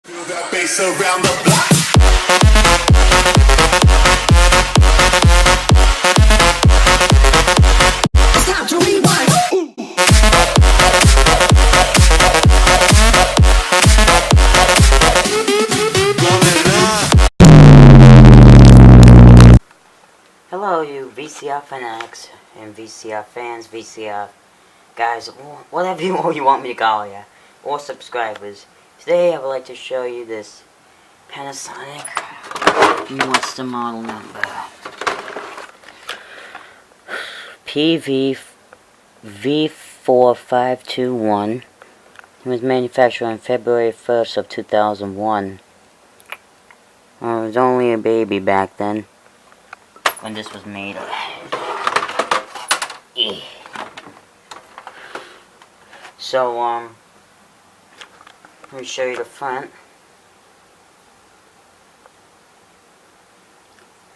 Feel that bass around the block. It's time to rewind. Hello, you VCR fanatics and VCR fans, VCR guys, whatever you want me to call you, or subscribers. Today I would like to show you this Panasonic. What's the model number? PV-V4521. It was manufactured on February 1st of 2001. I was only a baby back then when this was made. So, let me show you the front.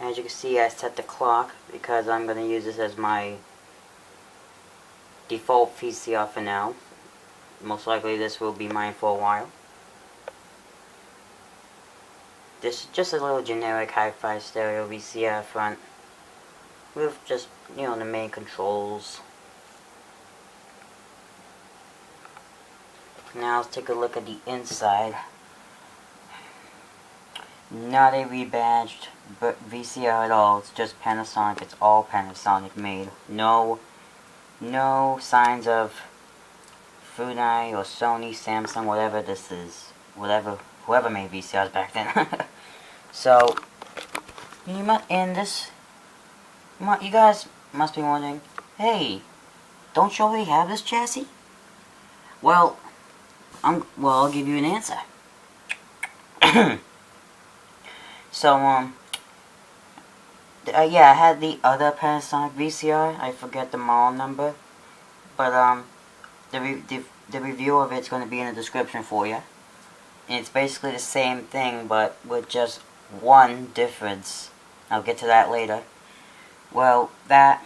As you can see, I set the clock because I'm going to use this as my default VCR for now. Most likely this will be mine for a while. This is just a little generic hi-fi stereo VCR front with just, you know, the main controls. Now let's take a look at the inside. Not a rebadged VCR at all. It's just Panasonic. It's all Panasonic made. No signs of Funai or Sony, Samsung, whatever this is. Whoever made VCRs back then. So, you guys must be wondering, hey, don't you already have this chassis? Well, I'll give you an answer. So, yeah, I had the other Panasonic VCR. I forget the model number, but the review of it's going to be in the description for you. And it's basically the same thing, but with just one difference. I'll get to that later. Well, that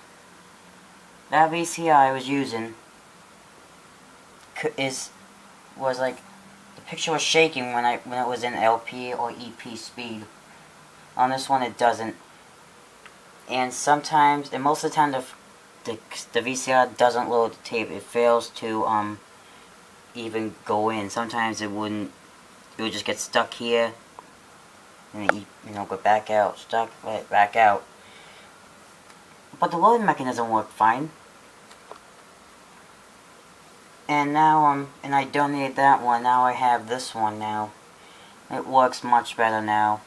VCR I was using was like, the picture was shaking when it was in LP or EP speed. On this one it doesn't. And sometimes, and most of the time, the VCR doesn't load the tape. It fails to even go in. Sometimes it would just get stuck here, and it, go back out, stuck, right back out. But the loading mechanism worked fine. And now, and I donated that one. Now I have this one now. It works much better now.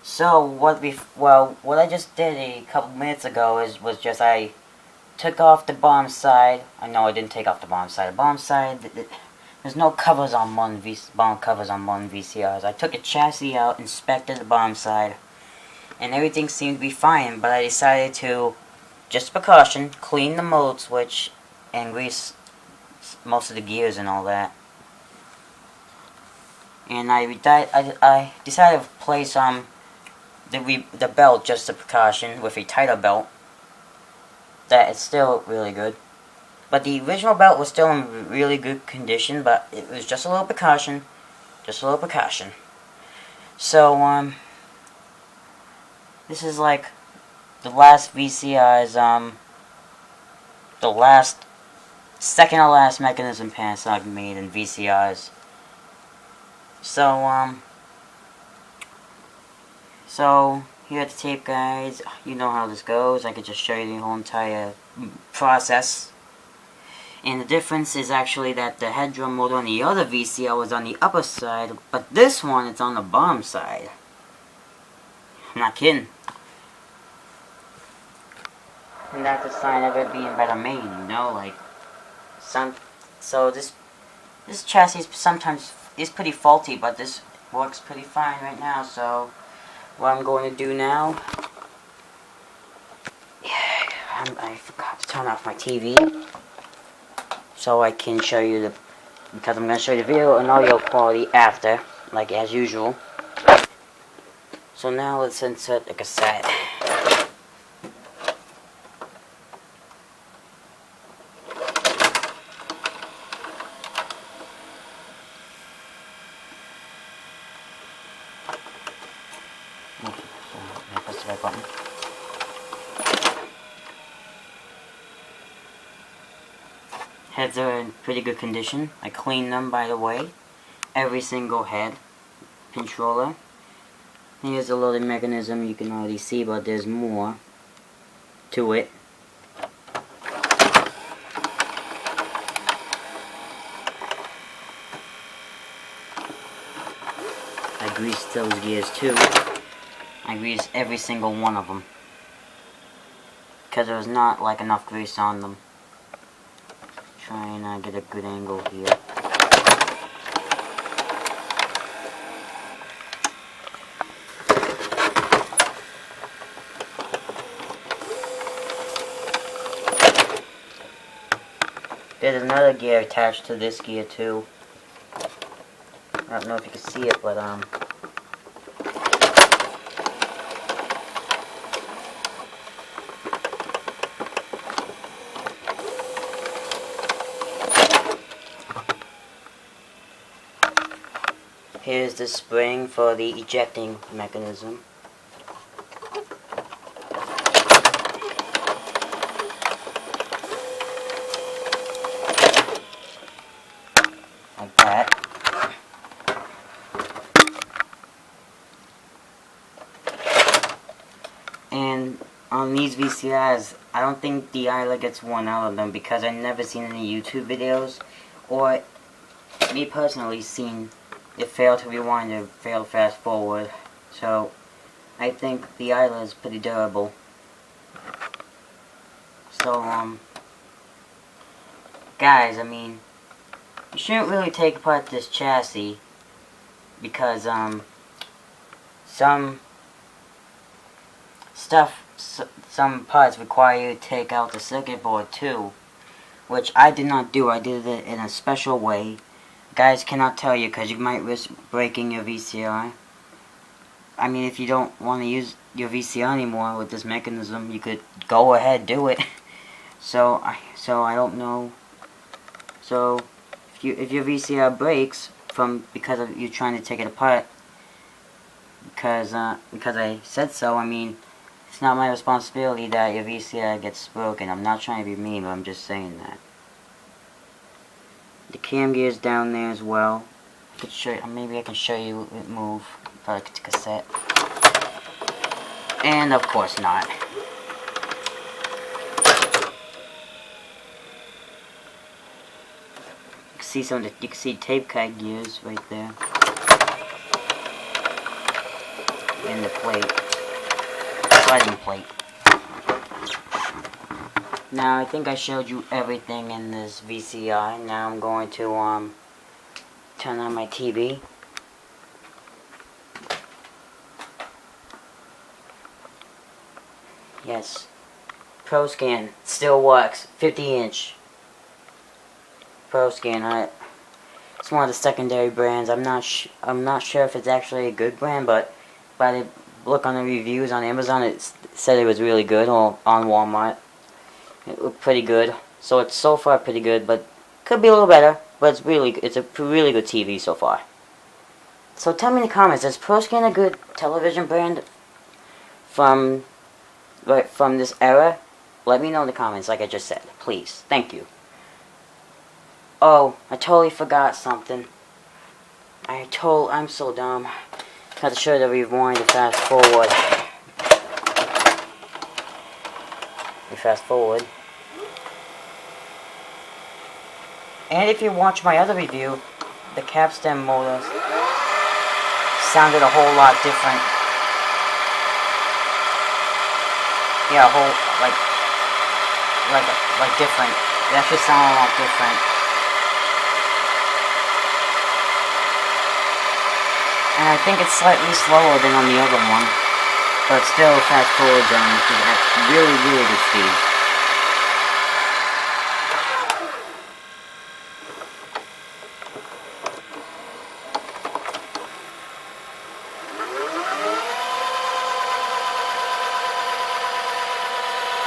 So what I just did a couple minutes ago was just I took off the bottom side. No, I didn't take off the bottom side. The bottom side, there's no covers on bottom covers on modern VCRs. I took the chassis out, inspected the bottom side, and everything seemed to be fine. But I decided to, just precaution, clean the mode switch and grease most of the gears and all that. And I decided to place the belt, just a precaution, with a tighter belt. That is still really good. But the original belt was still in really good condition, but it was just a little precaution. Just a little precaution. So, this is like the last VCR's, the second to last mechanism Panasonic made in VCRs. So here at the tape, guys, you know how this goes. I could just show you the whole entire process. And the difference is actually that the head drum motor on the other VCR was on the upper side, but this one, it's on the bottom side. I'm not kidding. And that's a sign of it being better made, like, so this chassis sometimes is pretty faulty, but this works pretty fine right now. So what I'm going to do now, I forgot to turn off my TV, so I can show you because I'm going to show you the video and audio quality after, like as usual. So now let's insert the cassette. subscribe button. Heads are in pretty good condition. I cleaned them, by the way. Every single head controller. Here's a loading mechanism you can already see, but there's more to it. I greased those gears too. I greased every single one of them, because there was not like enough grease on them. Try and get a good angle here. There's another gear attached to this gear too. I don't know if you can see it, but here's the spring for the ejecting mechanism. Like that. And on these VCRs, I don't think the idler gets worn out of them, because I've never seen any YouTube videos, or me personally seen it fail to rewind or fail to fast forward. So I think the idler is pretty durable. So guys, I mean, you shouldn't really take apart this chassis, because some parts require you to take out the circuit board too, which I did not do. I did it in a special way. Guys cannot tell you, because you might risk breaking your VCR. I mean, if you don't want to use your VCR anymore with this mechanism, you could go ahead, do it. So I don't know. So if your VCR breaks because of you trying to take it apart, because I said so, I mean, it's not my responsibility that your VCR gets broken. I'm not trying to be mean, but I'm just saying that. The cam gear's down there as well. I could show you, maybe I can show you it move if I could cassette. And of course not. You can see tape kite gears right there. And the plate. Sliding plate. Now I think I showed you everything in this VCR. Now I'm going to turn on my TV. Yes. ProScan still works. 50-inch. ProScan. It's one of the secondary brands. I'm not sure if it's actually a good brand, but by the look on the reviews on Amazon, it said it was really good. Or on Walmart, it looked pretty good. So it's so far pretty good, but could be a little better. But it's a really good TV so far. So tell me in the comments, is ProScan a good television brand from this era? Let me know in the comments, like I just said, please. Thank you. Oh, I totally forgot something. I'm so dumb. Had to show the rewind and fast forward. Fast forward. And if you watch my other review, the capstan motor sounded a whole lot different. Yeah, like different. It actually sounded a lot different. And I think it's slightly slower than on the other one, but still fast forwards at really good speed.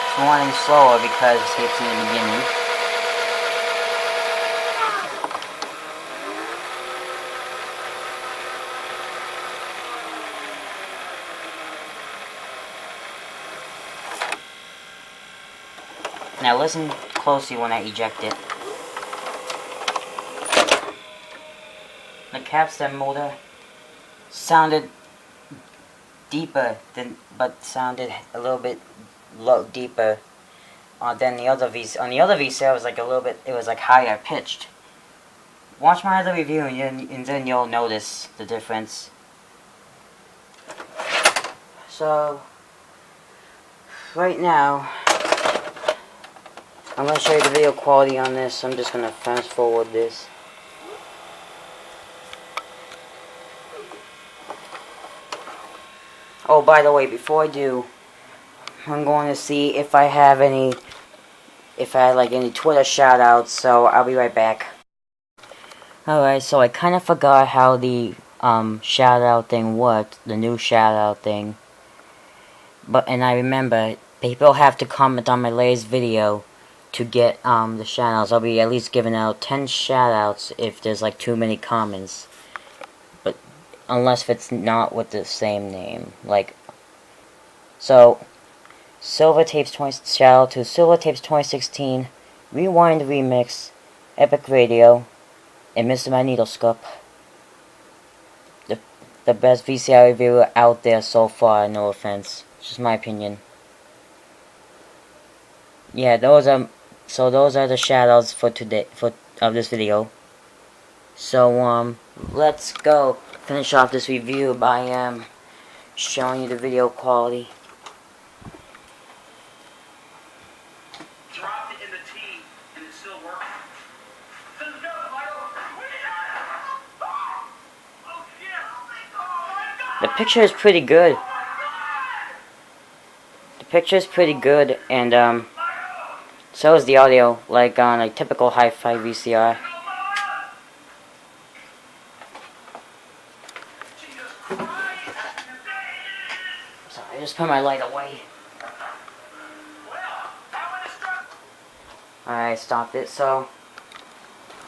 It's running slower because it's in the beginning. Now listen closely when I eject it. The capstan motor sounded deeper but sounded a little bit deeper than the other VCR. On the other VCR, it was like a little bit. It was like higher pitched. Watch my other review, and then you'll notice the difference. So, right now, I'm going to show you the video quality on this. I'm just going to fast forward this. Oh, by the way, before I do, I'm going to see if I have any, if I had like any Twitter shoutouts, so I'll be right back. Alright, so I kind of forgot how the shoutout thing worked, the new shoutout thing. And I remember, people have to comment on my latest video to get the shoutouts. I'll be at least giving out 10 shoutouts if there's like too many comments. But unless if it's not with the same name. Like, so Silver Tapes 20, shout out to Silver Tapes 2016, Rewind Remix, Epic Radio, and Mr. Magnetoscope. The best VCR reviewer out there so far, no offense. It's just my opinion. Yeah, those are the shoutouts for today of this video. So let's go finish off this review by showing you the video quality. Dropped it in the tea and it still works. The picture is pretty good. The picture is pretty good, and so is the audio, like on a typical hi-fi VCR. So I just put my light away. Alright, stopped it. So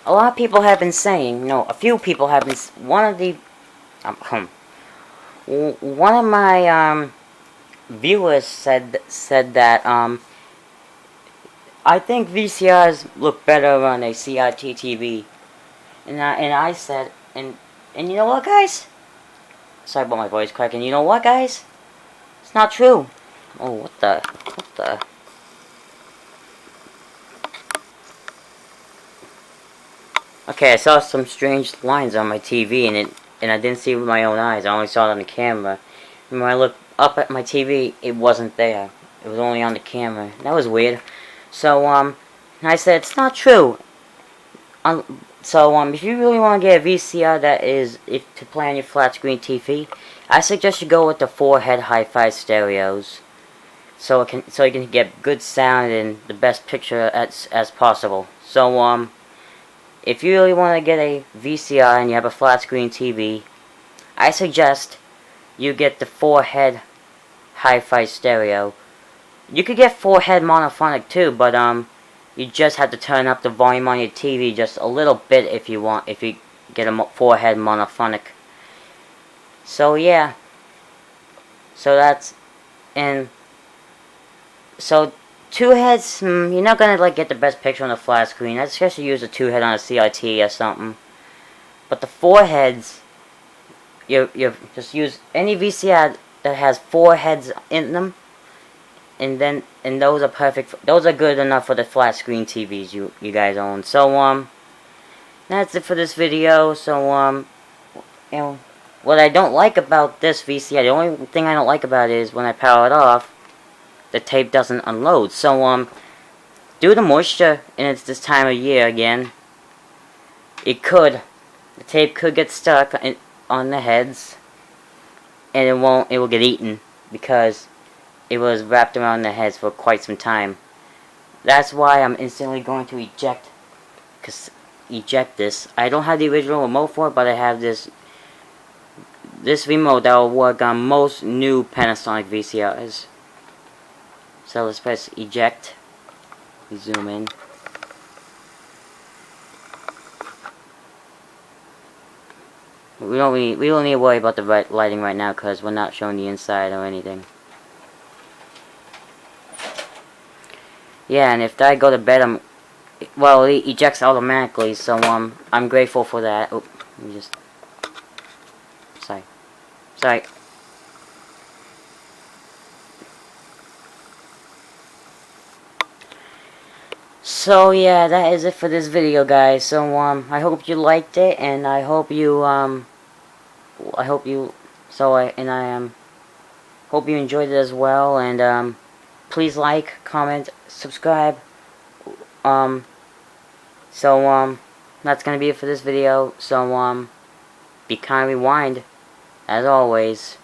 a lot of people have been saying, no, a few people have been, one of my viewers said that I think VCRs look better on a CRT TV, and I said, and you know what, guys? Sorry about my voice cracking. You know what, guys? It's not true. Oh, what the? Okay, I saw some strange lines on my TV, and I didn't see it with my own eyes. I only saw it on the camera. And when I looked up at my TV, it wasn't there. It was only on the camera. That was weird. So, and I said, it's not true. So, if you really want to get a VCR that is, to play on your flat screen TV, I suggest you go with the 4-head hi-fi stereos. So you can get good sound and the best picture as possible. So, if you really want to get a VCR and you have a flat screen TV, I suggest you get the 4-head hi-fi stereo. You could get 4-head monophonic too, but you just have to turn up the volume on your TV just a little bit if you get a 4-head monophonic. So yeah. So that's, and so 2 heads, you're not gonna like get the best picture on the flat screen. I suggest you use a 2-head on a CRT or something. But the 4 heads, you just use any VCR that has 4 heads in them, and those are perfect. Those are good enough for the flat screen TVs you guys own. So that's it for this video. So you know, what I don't like about this VCR, the only thing I don't like about it is when I power it off, the tape doesn't unload. So due to moisture, and it's this time of year again, the tape could get stuck on the heads, and it will get eaten because it was wrapped around the heads for quite some time. That's why I'm instantly going to eject this. I don't have the original remote for it, but I have this remote that will work on most new Panasonic VCRs. So let's press eject. Zoom in. We don't need to worry about the lighting right now because we're not showing the inside or anything. yeah, and if I go to bed, well, it ejects automatically, so, I'm grateful for that. Oh, let me just, sorry. So, yeah, that is it for this video, guys. So, I hope you liked it, and I hope you, hope you enjoyed it as well, and, please like, comment, subscribe. That's gonna be it for this video. So, be kind, rewind, as always.